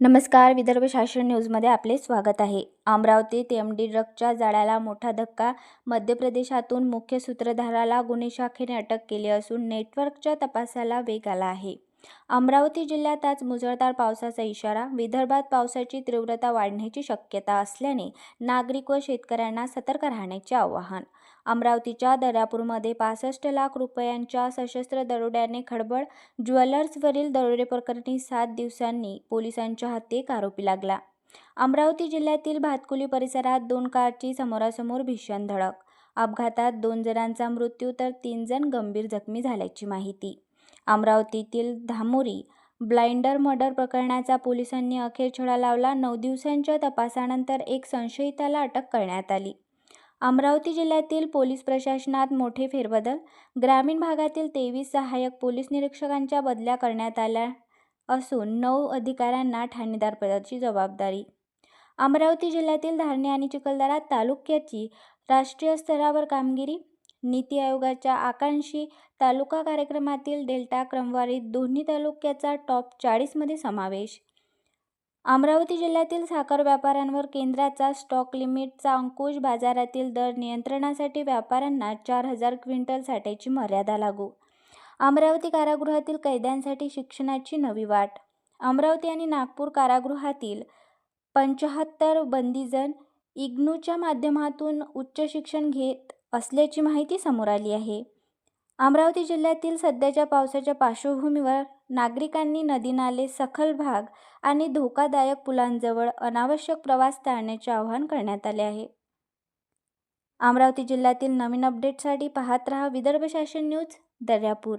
नमस्कार. विदर्भ शासन न्यूजमध्ये आपले स्वागत आहे. अमरावतीत एमडी ड्रग्जच्या जाळ्याला मोठा धक्का. मध्य प्रदेशातून मुख्य सूत्रधाराला गुन्हे शाखेने अटक केली असून नेटवर्कच्या तपासाला वेग आला आहे. अमरावती जिल्ह्यात आज मुसळधार पावसाचा इशारा. विदर्भात पावसाची तीव्रता वाढण्याची शक्यता असल्याने नागरिक व शेतकऱ्यांना सतर्क राहण्याचे आवाहन. अमरावतीच्या दर्यापूरमध्ये 65 लाख रुपयांच्या सशस्त्र दरोड्याने खळबळ. ज्वेलर्सवरील दरोडेप्रकरणी 7 दिवसांनी पोलिसांच्या हाती एक आरोपी लागला. अमरावती जिल्ह्यातील भातकुली परिसरात 2 कारची समोरासमोर भीषण धडक. अपघातात 2 जणांचा मृत्यू तर 3 जण गंभीर जखमी झाल्याची माहिती. अमरावतीतील धामोरी ब्लाइंडर मर्डर प्रकरणाचा पोलिसांनी अखेर छडा लावला. 9 दिवसांच्या तपासानंतर एक संशयिताला अटक करण्यात आली. अमरावती जिल्ह्यातील पोलीस प्रशासनात मोठे फेरबदल. ग्रामीण भागातील 23 सहाय्यक पोलीस निरीक्षकांच्या बदल्या करण्यात आल्या असून 9 अधिकाऱ्यांना ठाणेदार पदाची जबाबदारी. अमरावती जिल्ह्यातील धारणी आणि चिखलदरा तालुक्याची राष्ट्रीय स्तरावर कामगिरी. नीती आयोगाच्या आकांक्षी तालुका कार्यक्रमातील डेल्टा क्रमवारीत दोन्ही तालुक्याचा टॉप 40 मध्ये समावेश. अमरावती जिल्ह्यातील साखर व्यापाऱ्यांवर केंद्राचा स्टॉक लिमिटचा अंकुश. बाजारातील दर नियंत्रणासाठी व्यापाऱ्यांना 4000 क्विंटल साठ्याची मर्यादा लागू. अमरावती कारागृहातील कैद्यांसाठी शिक्षणाची नवी वाट. अमरावती आणि नागपूर कारागृहातील 75 बंदीजन इग्नूच्या माध्यमातून उच्च शिक्षण घेत असल्याची माहिती समोर आली आहे. अमरावती जिल्ह्यातील सध्याच्या पावसाच्या पार्श्वभूमीवर नागरिकांनी नदी नाले, सखल भाग आणि धोकादायक पुलांजवळ अनावश्यक प्रवास टाळण्याचे आवाहन करण्यात आले आहे. अमरावती जिल्ह्यातील नवीन अपडेट्ससाठी पाहत रहा विदर्भ शासन न्यूज, दर्यापूर.